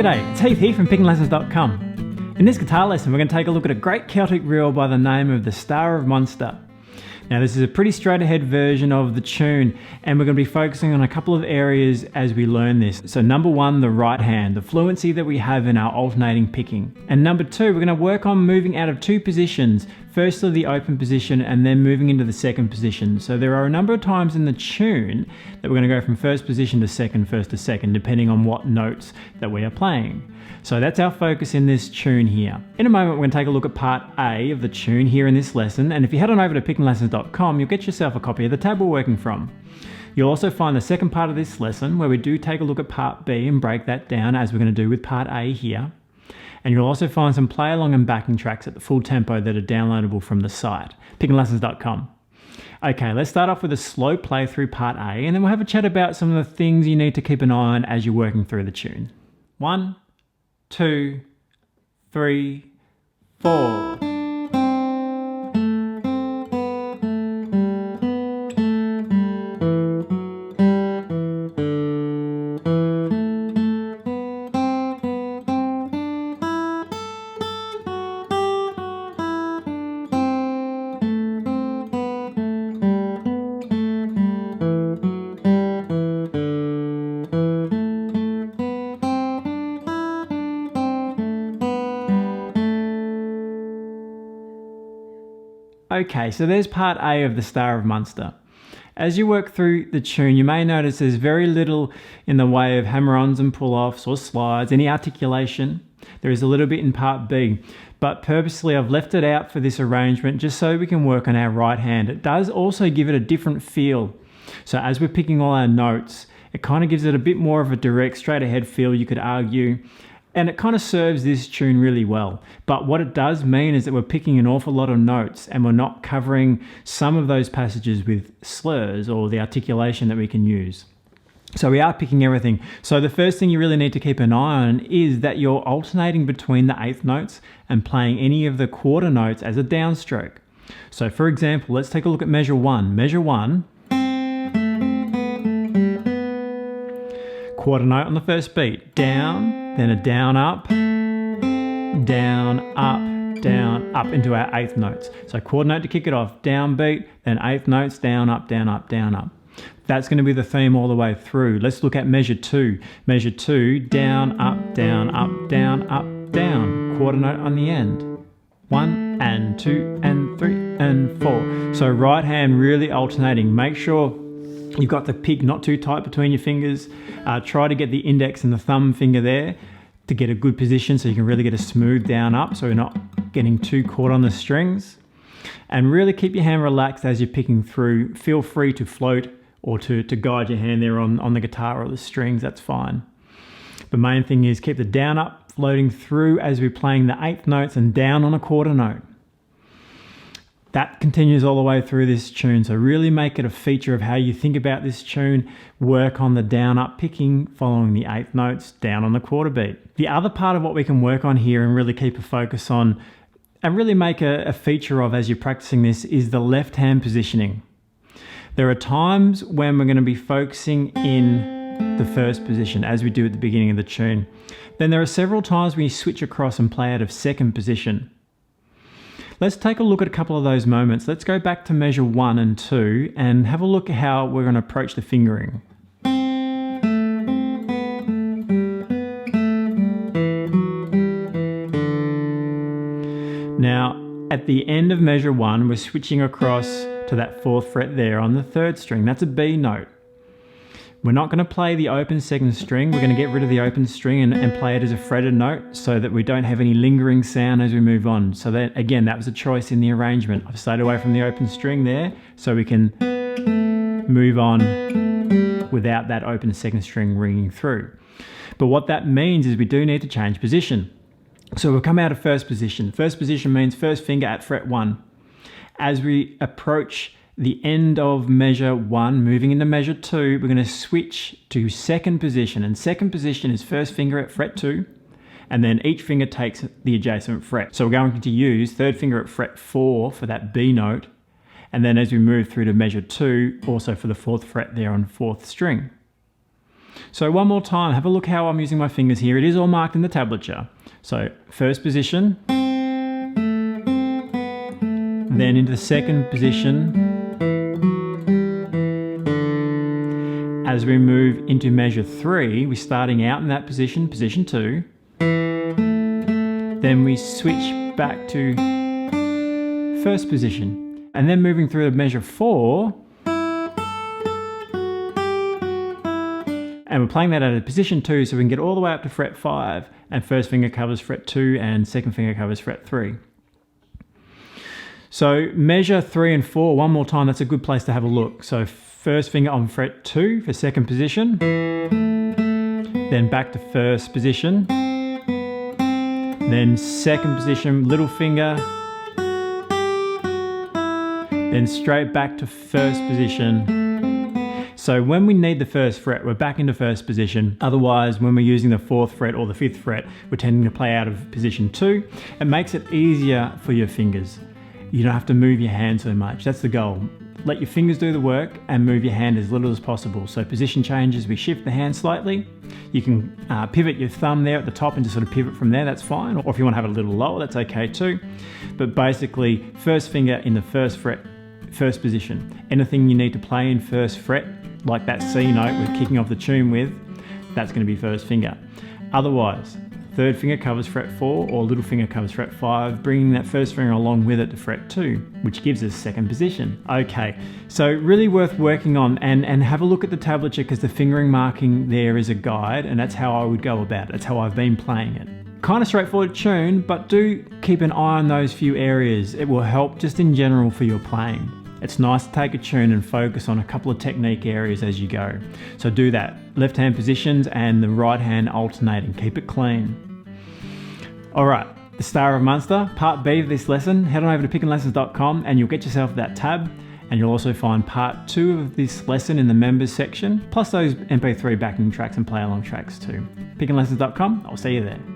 G'day, it's Heath here from pickinglessons.com. In this guitar lesson we're going to take a look at a great Celtic reel by the name of the Star of Munster. Now this is a pretty straight ahead version of the tune and we're going to be focusing on a couple of areas as we learn this. So number one, the right hand, the fluency that we have in our alternating picking. And number two, we're going to work on moving out of two positions. Firstly the open position and then moving into the second position. So there are a number of times in the tune that we're going to go from first position to second, first to second, depending on what notes that we are playing. So that's our focus in this tune here. In a moment we're going to take a look at part A of the tune here in this lesson, and if you head on over to pickinglessons.com you'll get yourself a copy of the tab we're working from. You'll also find the second part of this lesson where we do take a look at part B and break that down as we're going to do with part A here. And you'll also find some play along and backing tracks at the full tempo that are downloadable from the site, pickinglessons.com. Okay, let's start off with a slow play through part A and then we'll have a chat about some of the things you need to keep an eye on as you're working through the tune. 1, 2, 3, 4. Okay, so there's part A of the Star of Munster. As you work through the tune, you may notice there's very little in the way of hammer-ons and pull-offs or slides, any articulation. There is a little bit in part B, but purposely I've left it out for this arrangement just so we can work on our right hand. It does also give it a different feel. So as we're picking all our notes, it kind of gives it a bit more of a direct, straight ahead feel, you could argue. And it kind of serves this tune really well. But what it does mean is that we're picking an awful lot of notes and we're not covering some of those passages with slurs or the articulation that we can use. So we are picking everything. So the first thing you really need to keep an eye on is that you're alternating between the eighth notes and playing any of the quarter notes as a downstroke. So for example, let's take a look at measure 1. Measure 1. Quarter note on the first beat, down, then a down up, down, up into our eighth notes. So quarter note to kick it off, down beat, then eighth notes, down, up, down, up, down, up. That's going to be the theme all the way through. Let's look at measure 2. Measure 2, down, up, down, up, down, up, down. Quarter note on the end. 1 and 2 and 3 and 4. So right hand really alternating. Make sure you've got the pick not too tight between your fingers. Try to get the index and the thumb finger there to get a good position so you can really get a smooth down up so you're not getting too caught on the strings. And really keep your hand relaxed as you're picking through. Feel free to float or to guide your hand there on the guitar or the strings, that's fine. The main thing is keep the down up floating through as we're playing the eighth notes and down on a quarter note. That continues all the way through this tune, so really make it a feature of how you think about this tune. Work on the down-up picking, following the eighth notes, down on the quarter beat. The other part of what we can work on here and really keep a focus on and really make a feature of as you're practicing this is the left-hand positioning. There are times when we're going to be focusing in the first position, as we do at the beginning of the tune. Then there are several times when you switch across and play out of second position. Let's take a look at a couple of those moments. Let's go back to measure 1 and 2 and have a look at how we're going to approach the fingering. Now, at the end of measure 1, we're switching across to that 4th fret there on the 3rd string. That's a B note. We're not going to play the open second string. We're going to get rid of the open string and play it as a fretted note so that we don't have any lingering sound as we move on. So that, again, that was a choice in the arrangement. I've stayed away from the open string there so we can move on without that open second string ringing through. But what that means is we do need to change position. So we'll come out of first position. First position means first finger at fret 1. As we approach the end of measure 1, moving into measure 2, we're going to switch to second position. And second position is first finger at fret 2, and then each finger takes the adjacent fret. So we're going to use third finger at fret 4 for that B note, and then as we move through to measure 2, also for the 4th fret there on 4th string. So one more time, have a look how I'm using my fingers here. It is all marked in the tablature. So first position, then into the second position. As we move into measure 3, we're starting out in that position, position 2. Then we switch back to first position. And then moving through to measure 4. And we're playing that at a position 2 so we can get all the way up to fret 5. And first finger covers fret 2 and second finger covers fret 3. So measure 3 and 4, one more time, that's a good place to have a look. So first finger on fret 2 for second position, then back to first position, then second position, little finger, then straight back to first position. So when we need the first fret, we're back into first position. Otherwise, when we're using the 4th fret or the 5th fret, we're tending to play out of position 2. It makes it easier for your fingers. You don't have to move your hand so much. That's the goal. Let your fingers do the work and move your hand as little as possible. So position changes, we shift the hand slightly. You can pivot your thumb there at the top and just sort of pivot from there, that's fine. Or if you want to have it a little lower, that's okay too. But basically, first finger in the first fret, first position. Anything you need to play in first fret, like that C note we're kicking off the tune with, that's going to be first finger. Otherwise, third finger covers fret 4 or little finger covers fret 5, bringing that first finger along with it to fret 2, which gives us second position. Okay, so really worth working on, and have a look at the tablature because the fingering marking there is a guide, and that's how I would go about it. That's how I've been playing it. Kind of straightforward tune, but do keep an eye on those few areas. It will help just in general for your playing. It's nice to take a tune and focus on a couple of technique areas as you go. So do that. Left hand positions and the right hand alternating. Keep it clean. Alright, the Star of Munster, part B of this lesson. Head on over to pickinglessons.com and you'll get yourself that tab. And you'll also find part 2 of this lesson in the members section, plus those MP3 backing tracks and play along tracks too. pickinglessons.com, I'll see you there.